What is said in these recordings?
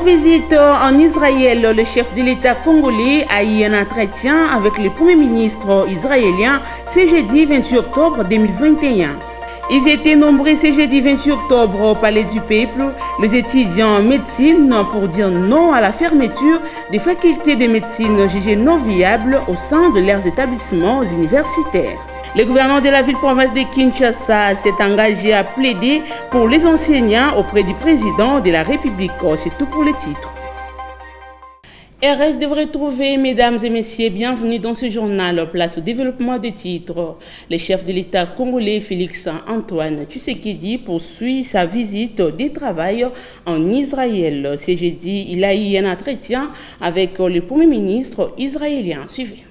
visite en Israël, le chef de l'État congolais a eu un entretien avec le Premier ministre israélien ce jeudi 28 octobre 2021. Ils étaient nombreux ce jeudi 28 octobre au Palais du Peuple, les étudiants en médecine, pour dire non à la fermeture des facultés de médecine jugées non viables au sein de leurs établissements universitaires. Le gouverneur de la ville-province de Kinshasa s'est engagé à plaider pour les enseignants auprès du président de la République. C'est tout pour le titre. RS devrait trouver, mesdames et messieurs, bienvenue dans ce journal, place au développement des titres. Le chef de l'État congolais Félix Antoine Tshisekedi poursuit sa visite de travail en Israël. Ce jeudi, il a eu un entretien avec le Premier ministre israélien. Suivez.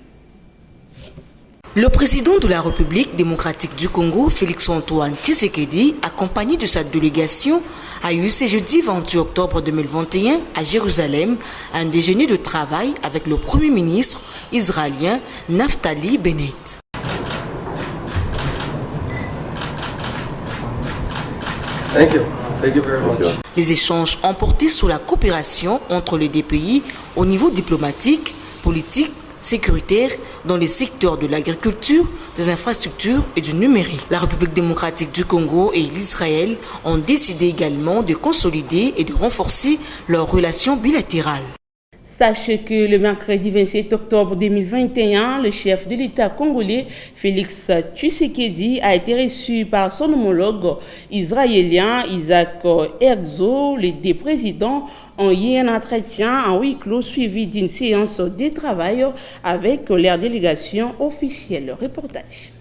Le président de la République démocratique du Congo, Félix-Antoine Tshisekedi, accompagné de sa délégation, a eu ce jeudi 28 octobre 2021 à Jérusalem un déjeuner de travail avec le Premier ministre israélien Naftali Bennett. Thank you very much. Les échanges ont porté sur la coopération entre les deux pays au niveau diplomatique, politique, sécuritaire dans les secteurs de l'agriculture, des infrastructures et du numérique. La République démocratique du Congo et l'Israël ont décidé également de consolider et de renforcer leurs relations bilatérales. Sachez que le mercredi 27 octobre 2021, le chef de l'État congolais, Félix Tshisekedi, a été reçu par son homologue israélien Isaac Herzog. Les deux présidents ont eu un entretien en huis clos suivi d'une séance de travail avec leur délégation officielle. Reportage.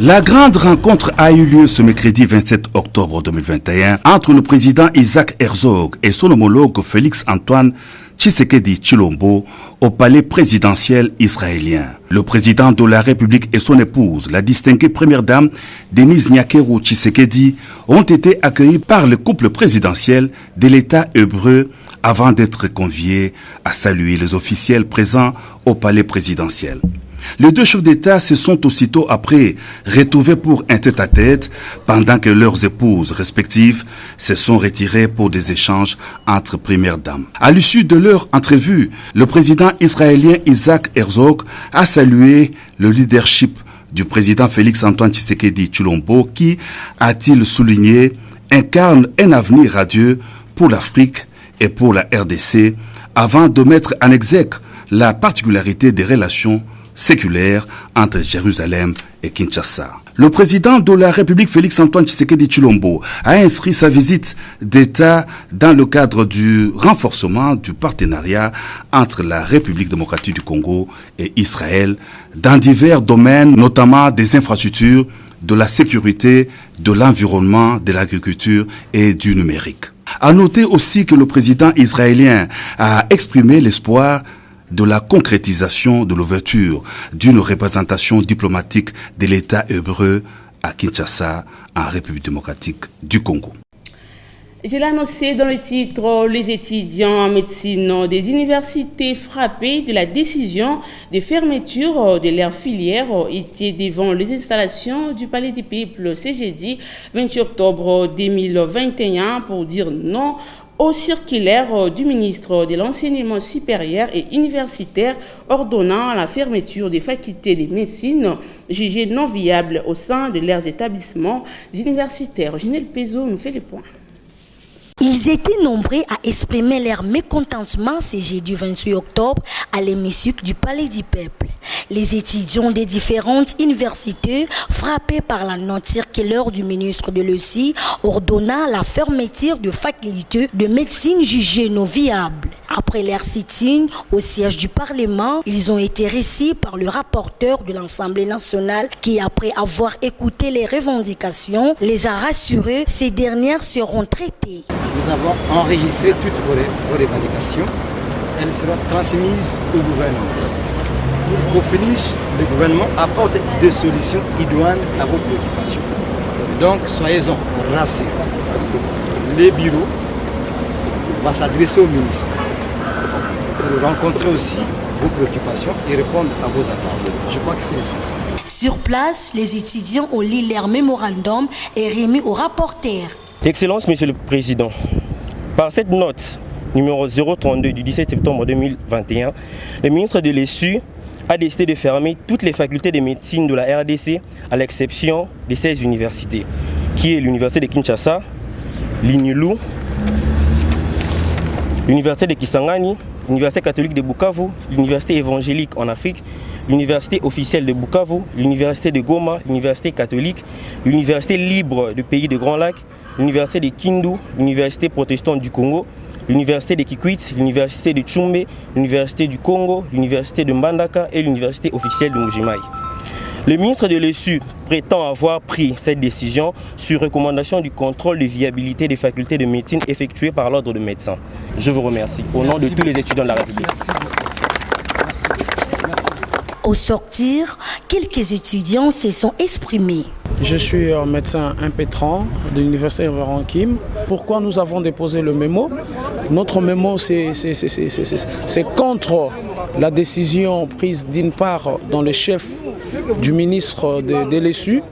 La grande rencontre a eu lieu ce mercredi 27 octobre 2021 entre le président Isaac Herzog et son homologue Félix-Antoine Tshisekedi Tshilombo au palais présidentiel israélien. Le président de la République et son épouse, la distinguée première dame Denise Nyakeru Tshisekedi, ont été accueillis par le couple présidentiel de l'État hébreu avant d'être conviés à saluer les officiels présents au palais présidentiel. Les deux chefs d'État se sont aussitôt après retrouvés pour un tête-à-tête pendant que leurs épouses respectives se sont retirées pour des échanges entre premières dames. À l'issue de leur entrevue, le président israélien Isaac Herzog a salué le leadership du président Félix-Antoine Tshisekedi Tshilombo qui, a-t-il souligné, incarne un avenir radieux pour l'Afrique et pour la RDC avant de mettre en exergue la particularité des relations séculaire entre Jérusalem et Kinshasa. Le président de la République Félix-Antoine Tshisekedi Tshilombo a inscrit sa visite d'État dans le cadre du renforcement du partenariat entre la République démocratique du Congo et Israël dans divers domaines, notamment des infrastructures, de la sécurité, de l'environnement, de l'agriculture et du numérique. À noter aussi que le président israélien a exprimé l'espoir de la concrétisation de l'ouverture d'une représentation diplomatique de l'État hébreu à Kinshasa, en République démocratique du Congo. Je l'ai annoncé dans le titre, les étudiants en médecine des universités frappés de la décision de fermeture de leur filière étaient devant les installations du Palais du Peuple ce jeudi 28 octobre 2021 pour dire non au circulaire du ministre de l'Enseignement supérieur et universitaire ordonnant la fermeture des facultés de médecine jugées non viables au sein de leurs établissements universitaires. Ginelle Pézo nous fait le point. Ils étaient nombreux à exprimer leur mécontentement ce jeudi 28 octobre à l'hémicycle du Palais du Peuple. Les étudiants des différentes universités frappés par la non-circulaire du ministre de l'ESI ordonnant la fermeture de facultés de médecine jugées non viables. Après leur sit-in au siège du Parlement, ils ont été reçus par le rapporteur de l'Assemblée nationale qui, après avoir écouté les revendications, les a rassurés, ces dernières seront traitées. Nous avons enregistré toutes vos revendications. Elles seront transmises au gouvernement. Pour finir, le gouvernement apporte des solutions idoines à vos préoccupations. Donc, soyez-en rassurés. Les bureaux vont s'adresser au ministre pour rencontrer aussi vos préoccupations et répondre à vos attentes. Je crois que c'est essentiel. Sur place, les étudiants ont lu leur mémorandum et remis au rapporteur. Excellence, Monsieur le Président, par cette note numéro 032 du 17 septembre 2021, le ministre de l'ESU a décidé de fermer toutes les facultés de médecine de la RDC à l'exception de 16 universités, qui est l'université de Kinshasa, l'INULU, l'université de Kisangani, l'université catholique de Bukavu, l'université évangélique en Afrique, l'université officielle de Bukavu, l'université de Goma, l'université catholique, l'université libre du pays de Grand Lac, l'université de Kindu, l'université protestante du Congo, l'université de Kikwit, l'université de Tchumbe, l'université du Congo, l'université de Mbandaka et l'université officielle de Mujimai. Le ministre de l'ESU prétend avoir pris cette décision sur recommandation du contrôle de viabilité des facultés de médecine effectué par l'ordre de médecins. Je vous remercie au nom de tous les étudiants de la République. Au sortir, quelques étudiants se sont exprimés. Je suis un médecin impétrant de l'université Révérend Kim. Pourquoi nous avons déposé le mémo? Notre mémo, c'est contre la décision prise d'une part dans le chef du ministre de l'ESU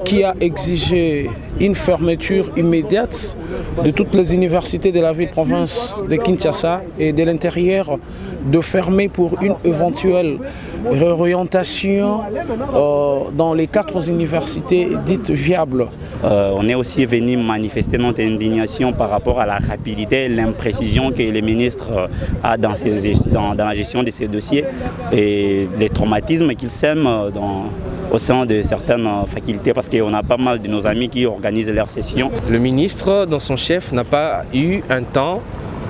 qui a exigé une fermeture immédiate de toutes les universités de la ville-province de Kinshasa et de l'intérieur, de fermer pour une éventuelle réorientation dans les 4 universités dites viables. On est aussi venu manifester notre indignation par rapport à la rapidité et l'imprécision que le ministre a dans la gestion de ces dossiers et les traumatismes qu'il sème au sein de certaines facultés, parce qu'on a pas mal de nos amis qui organisent leurs sessions. Le ministre, dans son chef, n'a pas eu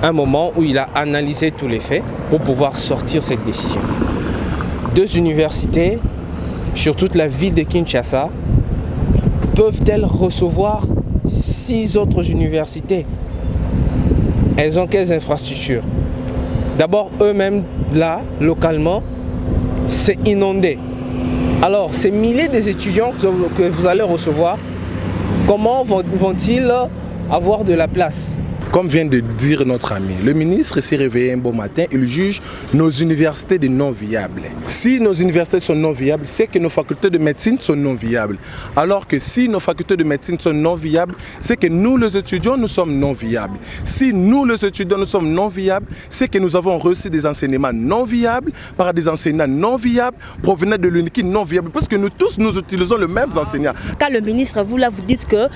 un moment où il a analysé tous les faits pour pouvoir sortir cette décision. 2 universités sur toute la ville de Kinshasa peuvent-elles recevoir 6 autres universités? Elles ont quelles infrastructures? D'abord, eux-mêmes, là, localement, c'est inondé. Alors, ces milliers d'étudiants que vous allez recevoir, comment vont-ils avoir de la place? Comme vient de dire notre ami, le ministre s'est réveillé un bon matin, il juge nos universités de non viables. Si nos universités sont non viables, c'est que nos facultés de médecine sont non viables. Alors que si nos facultés de médecine sont non viables, c'est que nous les étudiants, nous sommes non viables. Si nous les étudiants, nous sommes non viables, c'est que nous avons reçu des enseignements non viables par des enseignants non viables provenant de l'UNIKI non viable, parce que nous tous, nous utilisons les mêmes enseignants. Quand le ministre, vous dites que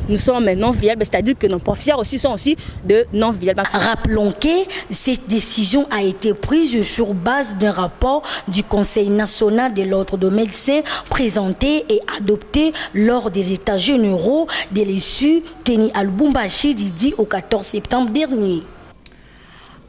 nous sommes non viables, c'est-à-dire que nos professeurs aussi sont aussi de non viables. Rappelons que cette décision a été prise sur base d'un rapport du Conseil national de l'ordre de médecins présenté et adopté lors des états généraux de l'ESU tenus à Lubumbashi du 10 au 14 septembre dernier.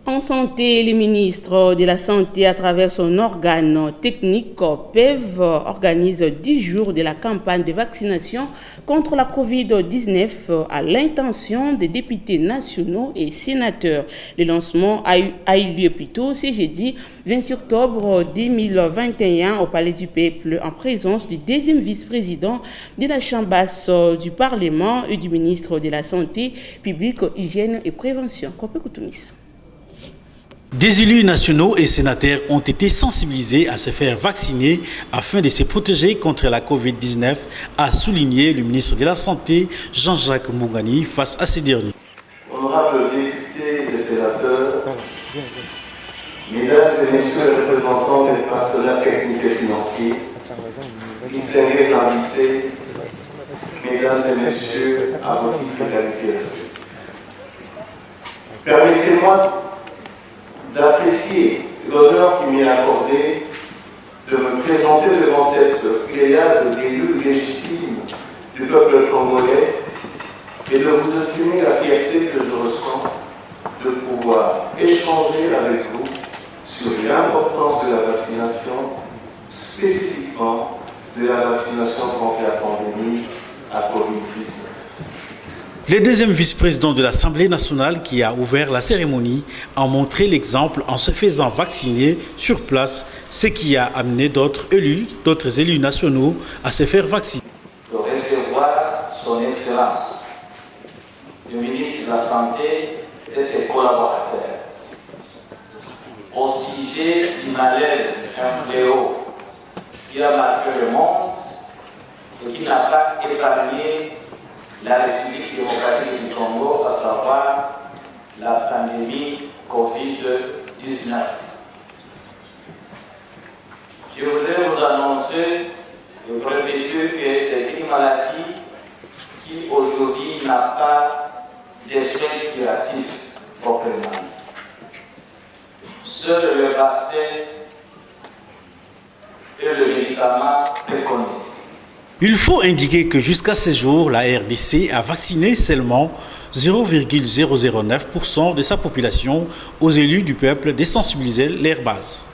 En santé, les ministres de la Santé, à travers son organe technique, PEV, organise 10 jours de la campagne de vaccination contre la COVID-19 à l'intention des députés nationaux et sénateurs. Le lancement a eu lieu plutôt ce jeudi 28 octobre 2021 au Palais du Peuple en présence du deuxième vice-président de la Chambre basse du Parlement et du ministre de la Santé publique, Hygiène et Prévention. Des élus nationaux et sénateurs ont été sensibilisés à se faire vacciner afin de se protéger contre la COVID-19, a souligné le ministre de la Santé, Jean-Jacques Mbungani, face à ces derniers. Honorables députés et sénateurs, mesdames et messieurs les représentants des partenaires techniques et financiers, distingués invités, mesdames et messieurs, à votre fidélité respectée. Permettez-moi d'apprécier l'honneur qui m'est accordé de me présenter devant cette pléiade d'élus légitimes du peuple congolais et de vous exprimer la fierté que je ressens de pouvoir échanger avec vous sur l'importance de la vaccination, spécifiquement de la vaccination contre la pandémie à COVID-19. Le deuxième vice-président de l'Assemblée nationale qui a ouvert la cérémonie a montré l'exemple en se faisant vacciner sur place, ce qui a amené d'autres élus nationaux à se faire vacciner. De recevoir son excellence, le ministre de la Santé et ses collaborateurs, au au sujet du malaise, un fléau qui a marqué le monde et qui n'a pas épargné la République démocratique du Congo, à savoir la pandémie Covid-19. Je voudrais vous annoncer et vous répéter que c'est une maladie qui aujourd'hui n'a pas de soins curatifs proprement. Seul le vaccin et le médicament préconisés. Il faut indiquer que jusqu'à ce jour, la RDC a vacciné seulement 0,009% de sa population aux élus du peuple de sensibiliser leur base.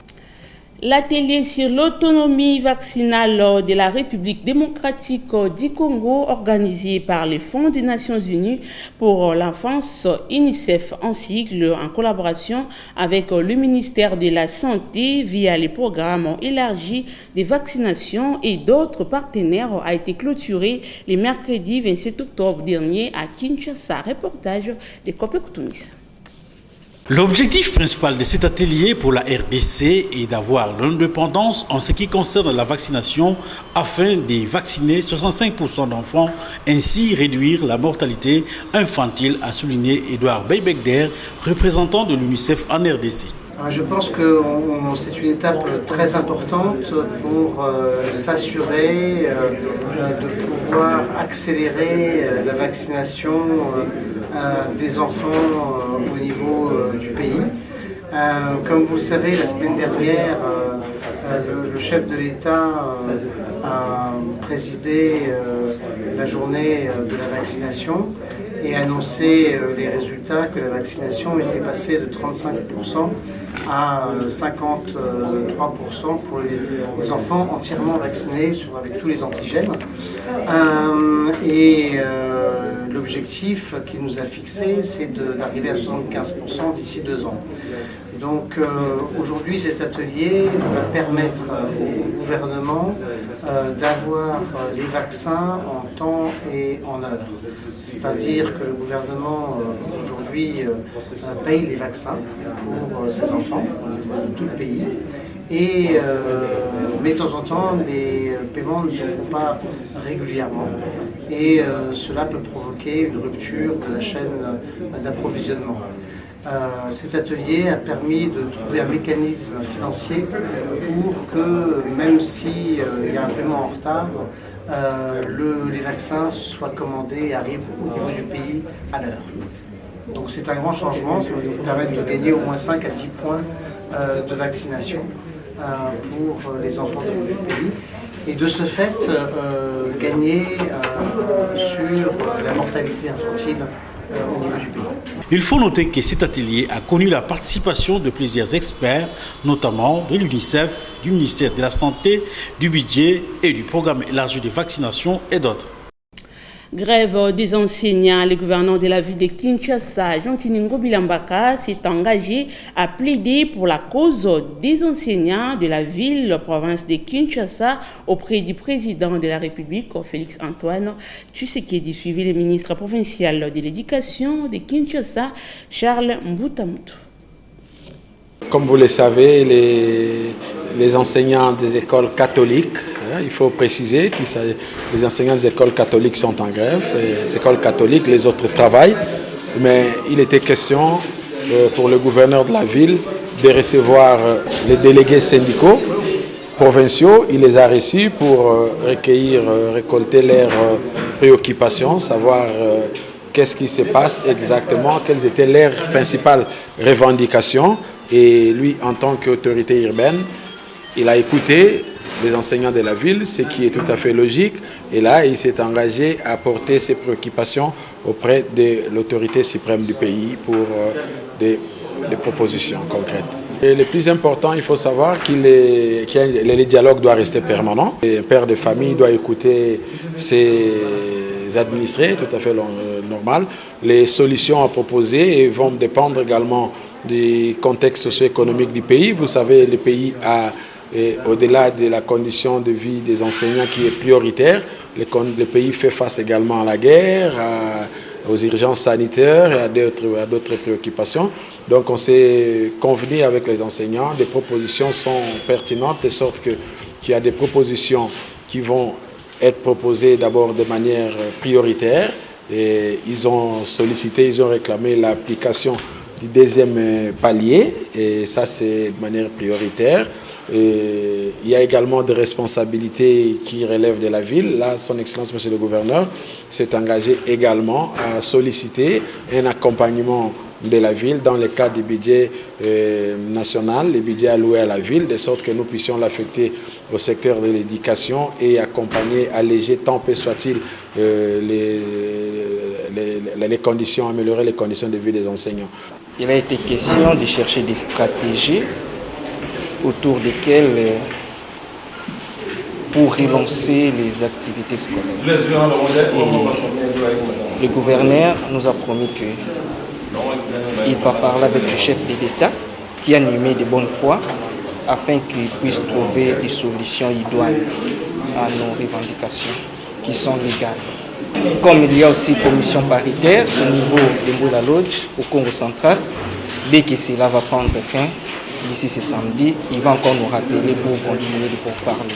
L'atelier sur l'autonomie vaccinale de la République démocratique du Congo, organisé par les Fonds des Nations Unies pour l'enfance, UNICEF en sigle, en collaboration avec le ministère de la Santé via les programmes élargis des vaccinations et d'autres partenaires, a été clôturé le mercredi 27 octobre dernier à Kinshasa. Reportage de Kopé Koutoumissa. L'objectif principal de cet atelier pour la RDC est d'avoir l'indépendance en ce qui concerne la vaccination afin de vacciner 65% d'enfants, ainsi réduire la mortalité infantile, a souligné Edouard Beybekder, représentant de l'UNICEF en RDC. Je pense que c'est une étape très importante pour s'assurer de pouvoir accélérer la vaccination des enfants au niveau du pays. Comme vous le savez, la semaine dernière, le chef de l'État a présidé la journée de la vaccination et annoncé les résultats que la vaccination était passée de 35% à 53% pour les enfants entièrement vaccinés avec tous les antigènes. L'objectif qu'il nous a fixé, c'est d'arriver à 75% d'ici 2 ans. Donc aujourd'hui, cet atelier va permettre au gouvernement d'avoir les vaccins en temps et en heure. C'est-à-dire que le gouvernement aujourd'hui paye les vaccins pour ses enfants dans tout le pays. Mais de temps en temps, les paiements ne se font pas régulièrement et cela peut provoquer une rupture de la chaîne d'approvisionnement. Cet atelier a permis de trouver un mécanisme financier pour que, même s'il y a un paiement en retard, les vaccins soient commandés et arrivent au niveau du pays à l'heure. Donc c'est un grand changement, ça va nous permettre de gagner au moins 5 à 10 points de vaccination pour les enfants du pays et de ce fait gagner sur la mortalité infantile au niveau du pays. Il faut noter que cet atelier a connu la participation de plusieurs experts, notamment de l'UNICEF, du ministère de la Santé, du budget et du programme élargi de vaccination et d'autres. Grève des enseignants. Le gouverneur de la ville de Kinshasa, Jean-Tiningo Bilambaka, s'est engagé à plaider pour la cause des enseignants de la ville, province de Kinshasa, auprès du président de la République, Félix Antoine Tshisekedi, suivi le ministre provincial de l'éducation de Kinshasa, Charles Mbutamutu. Comme vous le savez, les enseignants des écoles catholiques, il faut préciser que les enseignants des écoles catholiques sont en grève, les écoles catholiques, les autres travaillent, mais il était question pour le gouverneur de la ville de recevoir les délégués syndicaux provinciaux. Il les a reçus pour récolter leurs préoccupations, savoir qu'est-ce qui se passe exactement, quelles étaient leurs principales revendications. Et lui, en tant qu'autorité urbaine, il a écouté les enseignants de la ville, ce qui est tout à fait logique. Et là, il s'est engagé à porter ses préoccupations auprès de l'autorité suprême du pays pour des propositions concrètes. Et le plus important, il faut savoir que le dialogue doit rester permanent. Le père de famille doit écouter ses administrés, tout à fait normal. Les solutions à proposer vont dépendre également du contexte socio-économique du pays. Vous savez, le pays a, au-delà de la condition de vie des enseignants qui est prioritaire, le pays fait face également à la guerre, aux urgences sanitaires et à d'autres préoccupations. Donc on s'est convenu avec les enseignants, des propositions sont pertinentes, de sorte qu'il y a des propositions qui vont être proposées d'abord de manière prioritaire. Et ils ont sollicité, ils ont réclamé l'application du deuxième palier, et ça c'est de manière prioritaire. Et il y a également des responsabilités qui relèvent de la ville. Là, son Excellence, Monsieur le Gouverneur, s'est engagé également à solliciter un accompagnement de la ville dans le cadre du budget national, les budgets alloués à la ville, de sorte que nous puissions l'affecter au secteur de l'éducation et accompagner, alléger tant peu soit-il les conditions, améliorer les conditions de vie des enseignants. Il a été question de chercher des stratégies autour desquelles pour relancer les activités scolaires. Et le gouverneur nous a promis qu'il va parler avec le chef de l'État qui a nommé de bonne foi afin qu'il puisse trouver des solutions idoines à nos revendications qui sont légales. Comme il y a aussi une commission paritaire au niveau de Mboula Lodge, au Congo central, dès que cela va prendre fin, d'ici ce samedi, il va encore nous rappeler pour continuer de pourparler.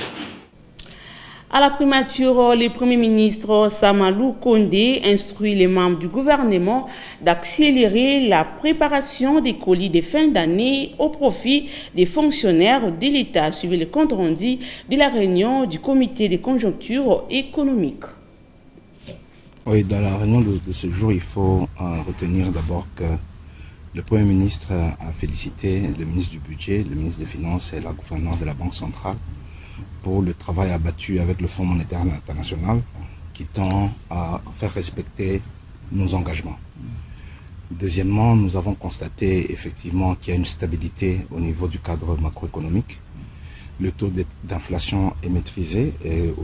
À la primature, le Premier ministre Samalou Kondé instruit les membres du gouvernement d'accélérer la préparation des colis de fin d'année au profit des fonctionnaires de l'État. Suivez le compte rendu de la réunion du comité de conjoncture économique. Oui, dans la réunion de ce jour, il faut retenir d'abord que le Premier ministre a félicité le ministre du Budget, le ministre des Finances et la gouverneure de la Banque centrale pour le travail abattu avec le Fonds monétaire international qui tend à faire respecter nos engagements. Deuxièmement, nous avons constaté effectivement qu'il y a une stabilité au niveau du cadre macroéconomique. Le taux d'inflation est maîtrisé et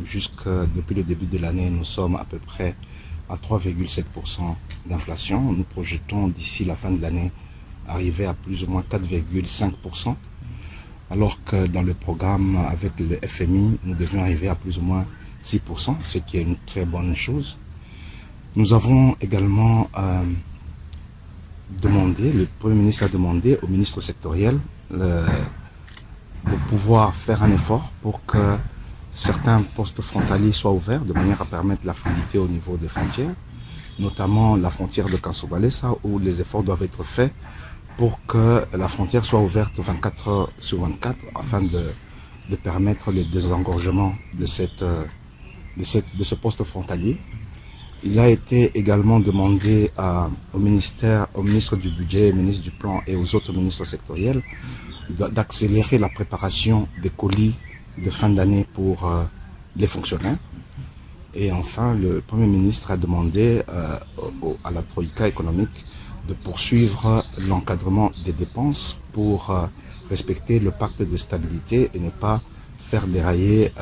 depuis le début de l'année, nous sommes à peu près à 3,7% d'inflation. Nous projetons d'ici la fin de l'année arriver à plus ou moins 4,5%, alors que dans le programme avec le FMI, nous devions arriver à plus ou moins 6%, ce qui est une très bonne chose. Nous avons également demandé, le Premier ministre a demandé au ministre sectoriel de pouvoir faire un effort pour que certains postes frontaliers soient ouverts de manière à permettre la fluidité au niveau des frontières, notamment la frontière de Kansobalesa où les efforts doivent être faits pour que la frontière soit ouverte 24 heures sur 24 afin de permettre le désengorgement de ce poste frontalier. Il a été également demandé au ministre du Budget, au ministre du Plan et aux autres ministres sectoriels d'accélérer la préparation des colis de fin d'année pour les fonctionnaires. Et enfin, le Premier ministre a demandé à la Troïka économique de poursuivre l'encadrement des dépenses pour respecter le pacte de stabilité et ne pas faire dérailler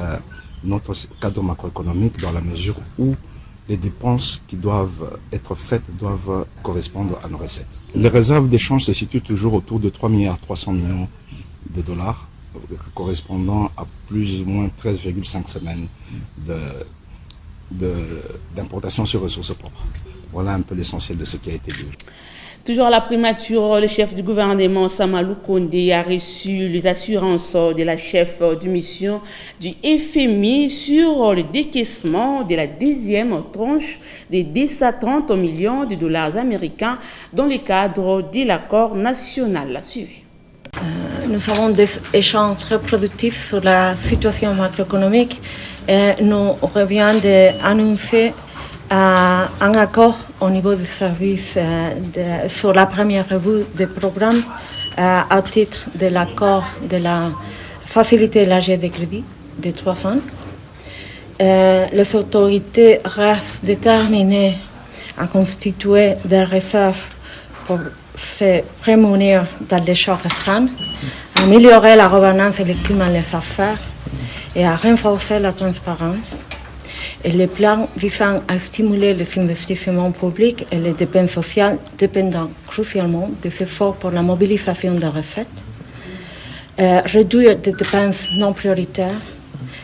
notre cadre macroéconomique dans la mesure où les dépenses qui doivent être faites doivent correspondre à nos recettes. Les réserves d'échange se situent toujours autour de 3,3 milliards de dollars, correspondant à plus ou moins 13,5 semaines d'importation sur ressources propres. Voilà un peu l'essentiel de ce qui a été dit. Toujours à la primature, le chef du gouvernement Samalou Kondé a reçu les assurances de la chef de mission du FMI sur le décaissement de la deuxième tranche des 230 millions de dollars américains dans le cadre de l'accord national. La suivez. Nous avons des échanges très productifs sur la situation macroéconomique et nous revient d'annoncer un accord au niveau du service sur la première revue des programmes à titre de l'accord de la facilité élargie des crédits de 3 ans. Les autorités restent déterminées à constituer des réserves pour se prémunir dans les chocs externes, à améliorer la gouvernance et le climat des affaires et à renforcer la transparence. Et les plans visant à stimuler les investissements publics et les dépenses sociales dépendant crucialement des efforts pour la mobilisation des recettes, réduire des dépenses non prioritaires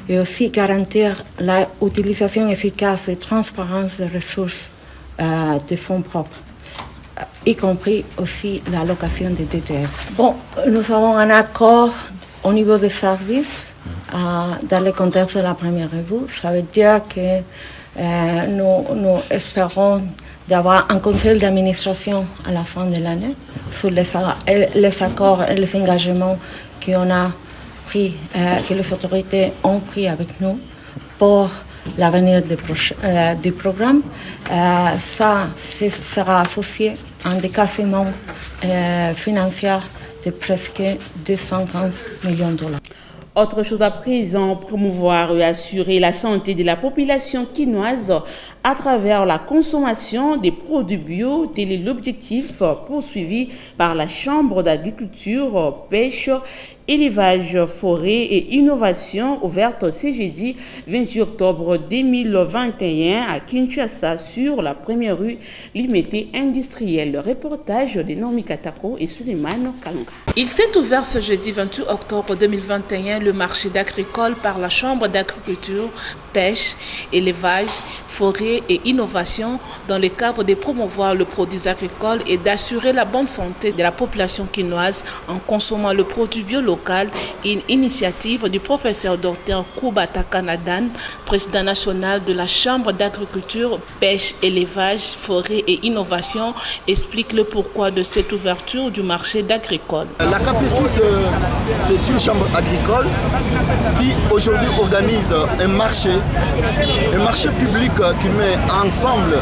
et aussi garantir l'utilisation efficace et transparente des ressources des fonds propres y compris aussi l'allocation des DTS. Bon, nous avons un accord au niveau des services dans le contexte de la première revue. Ça veut dire que nous espérons d'avoir un conseil d'administration à la fin de l'année sur les accords et les engagements qu'on a pris, que les autorités ont pris avec nous pour l'avenir du programme. Ça sera associé à un décaissement financier de presque 215 millions de dollars. Autre chose à présent, promouvoir et assurer la santé de la population quinoise à travers la consommation des produits bio, tel est l'objectif poursuivi par la Chambre d'agriculture, pêche, élevage, forêt et innovation ouverte ce jeudi 28 octobre 2021 à Kinshasa sur la première rue Limité industrielle. Le reportage de Nomi Katako et Suleiman Kalonga. Il s'est ouvert ce jeudi 28 octobre 2021 le marché d'agricole par la Chambre d'agriculture, pêche, élevage, forêt et innovation dans le cadre de promouvoir le produit agricole et d'assurer la bonne santé de la population quinoise en consommant le produit bio local, une initiative du professeur Dr Koubata Kanadan, président national de la Chambre d'agriculture, pêche, élevage, forêt et innovation, explique le pourquoi de cette ouverture du marché d'agricole. La CAPEFI, c'est une chambre agricole qui aujourd'hui organise un marché public qui met ensemble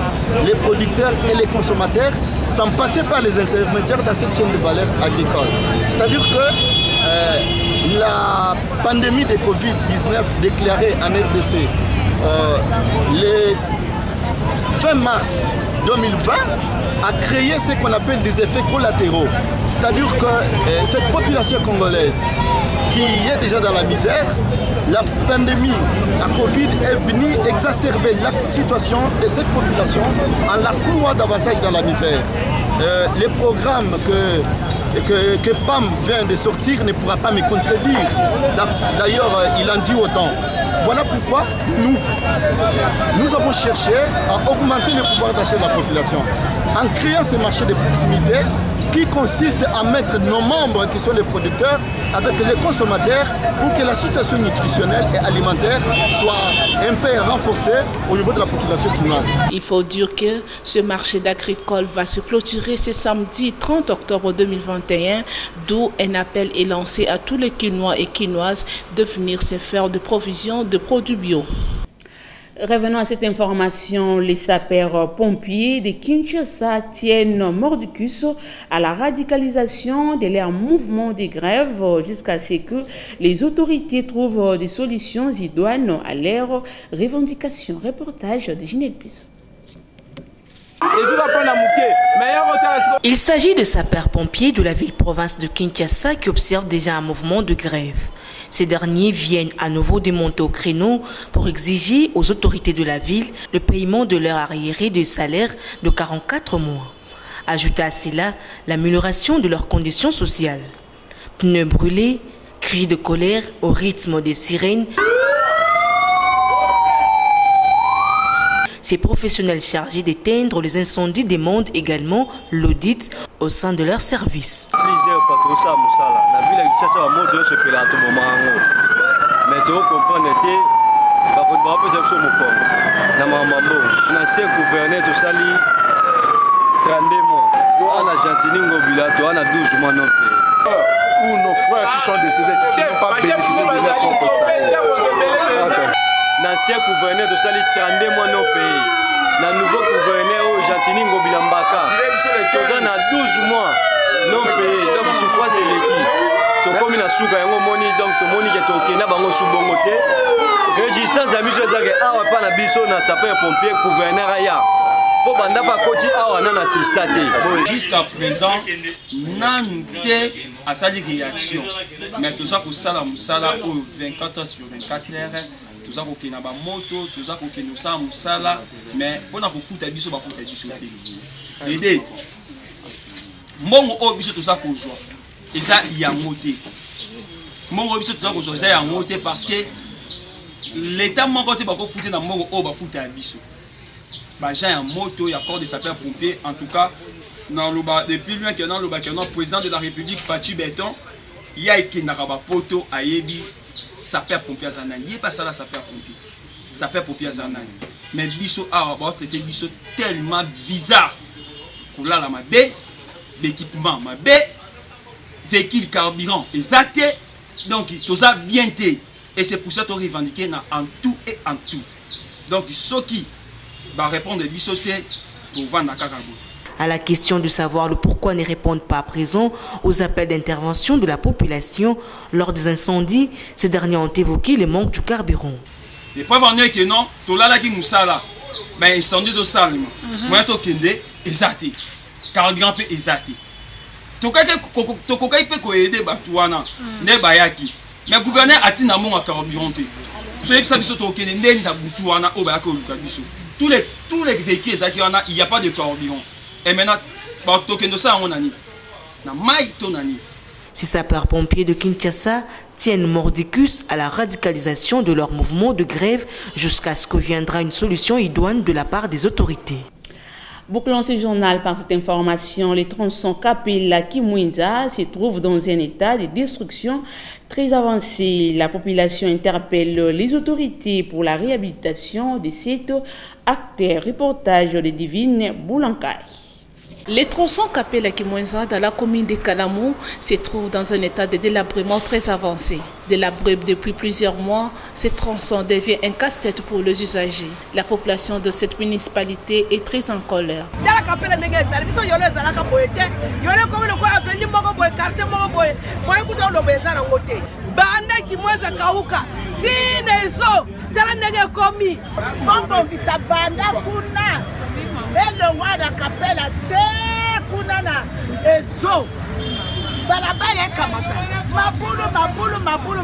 les producteurs et les consommateurs sans passer par les intermédiaires dans cette chaîne de valeur agricole. C'est-à-dire que la pandémie de Covid-19 déclarée en RDC le fin mars 2020 a créé ce qu'on appelle des effets collatéraux. C'est-à-dire que cette population congolaise qui est déjà dans la misère, la pandémie, la Covid est venue exacerber la situation de cette population en la clouant davantage dans la misère. Les programmes que PAM vient de sortir ne pourra pas me contredire. D'ailleurs, il en dit autant. Voilà pourquoi nous avons cherché à augmenter le pouvoir d'achat de la population en créant ce marché de proximité qui consiste à mettre nos membres qui sont les producteurs avec les consommateurs pour que la situation nutritionnelle et alimentaire soit un peu renforcée au niveau de la population quinoise. Il faut dire que ce marché d'agricole va se clôturer ce samedi 30 octobre 2021, d'où un appel est lancé à tous les Quinois et Quinoises de venir se faire de provisions de produits bio. Revenons à cette information, les sapeurs-pompiers de Kinshasa tiennent mordicus à la radicalisation de leur mouvement de grève jusqu'à ce que les autorités trouvent des solutions idoines à leurs revendications. Reportage de Ginette Piss. Il s'agit de sapeurs-pompiers de la ville-province de Kinshasa qui observent déjà un mouvement de grève. Ces derniers viennent à nouveau démonter au créneau pour exiger aux autorités de la ville le paiement de leur arriéré de salaire de 44 mois. Ajoutez à cela l'amélioration de leurs conditions sociales. Pneus brûlés, cris de colère au rythme des sirènes. Ces professionnels chargés d'éteindre les incendies demandent également l'audit au sein de leur service. Ou nos frères qui sont décédés, qui n'ont pas bénéficié de leur propre salaire. L'ancien gouverneur de Sali 32 mois non payé. Le nouveau gouverneur au Gentini Ngobilambaka. On a 12 mois non payé. Donc souffrance de l'équipe. Donc comme il a souga yango moni donc to moni ke to kena bango subongote. Régissance de mission zake awa pa na biso na sapeur pompier gouverneur aya. Po banda pa koti awa na na sisate. Jusqu'à présent nante a sali réaction. Mais tout ça pour sala musala au 24 heures sur 24 heures. Tout ça pour qu'il y ait une moto, tout ça pour qu'il y ait une salle, mais pour nous foutre biso, ba foutre biso. Aider. Mbongo o biso tout ça pour joie. Et ça il y a monté. Mbongo biso tout ça pour joie, ça y a monté parce que l'état manque de ba ko foutre na mbongo o ba foutre biso. Ba j'ai un moto, il y a corps de sapeurs pompiers en tout cas depuis loin que le président de la République Fatou Béton, il y a écrit poto ayebi sapeur-pompier zanani. Il n'est pas ça là sapeur-pompier. Sapeur-pompier zanani. Mais biso a traité biso tellement bizarre. Qu'on a la mabé, l'équipement mabé, véhicule carburant exacté. Donc tout ça bien été. Et c'est pour ça qu'on revendique en tout et en tout. Donc ceux qui va répondre biso pour vendre Kakago. À la question de savoir le pourquoi ne répondent pas à présent aux appels d'intervention de la population lors des incendies, ces derniers ont évoqué le manque du carburant. Les preuves en est que non, tout là qui nous ça là, ben incendie au salima, moi to kende exacté, carburant peut exacté. To kokai peut ko aider batuana, ne bayaki. Mais gouverneur atina mon carburant te. So yebisa biso to kende ndeni ta butuana o bayako luka biso. Tous les véhicules il n'y a pas de carburant. Et maintenant, ces sapeurs-pompiers de Kinshasa tiennent mordicus à la radicalisation de leur mouvement de grève jusqu'à ce que viendra une solution idoine de la part des autorités. Bouclons ce journal par cette information. Les tronçons Kapela Kimwinza se trouvent dans un état de destruction très avancé. La population interpelle les autorités pour la réhabilitation de cet acteur. Reportage de Divine Boulankai. Les tronçons Kapela Kimwinza dans la commune de Kalamou se trouvent dans un état de délabrement très avancé. Délabrés depuis plusieurs mois, ces tronçons deviennent un casse-tête pour les usagers. La population de cette municipalité est très en colère. Mabulu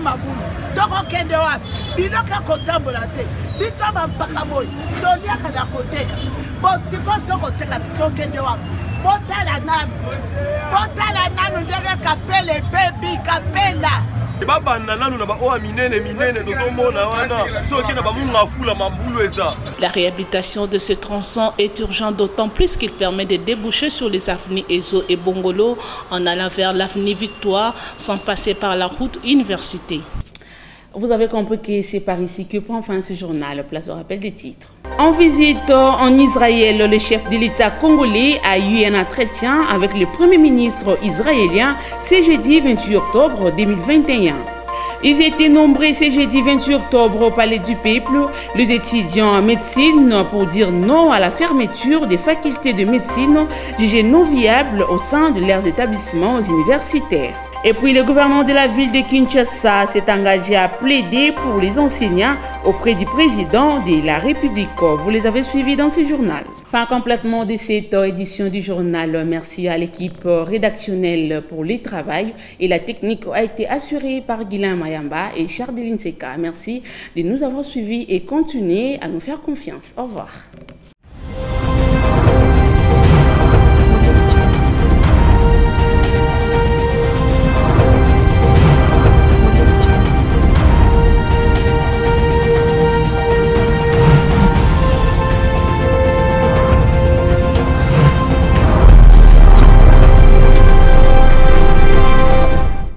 toko kende wapi binoka kotambola te bitaba mpaka boy toliaka na koteka botiko toko teka tokende wapi botala nanu ndenge Kapela baby Kapela La réhabilitation de ce tronçon est urgente, d'autant plus qu'il permet de déboucher sur les avenues Ezo et Bongolo en allant vers l'avenue Victoire sans passer par la route Université. Vous avez compris que c'est par ici que prend fin ce journal. Place au rappel des titres. En visite en Israël, le chef de l'État congolais a eu un entretien avec le Premier ministre israélien ce jeudi 28 octobre 2021. Ils étaient nombreux ce jeudi 28 octobre au Palais du Peuple, les étudiants en médecine, pour dire non à la fermeture des facultés de médecine jugées non viables au sein de leurs établissements universitaires. Et puis le gouvernement de la ville de Kinshasa s'est engagé à plaider pour les enseignants auprès du président de la République. Vous les avez suivis dans ce journal. Fin complètement de cette édition du journal. Merci à l'équipe rédactionnelle pour le travail. Et la technique a été assurée par Guilain Mayamba et Chardeline Seka. Merci de nous avoir suivis et continuez à nous faire confiance. Au revoir.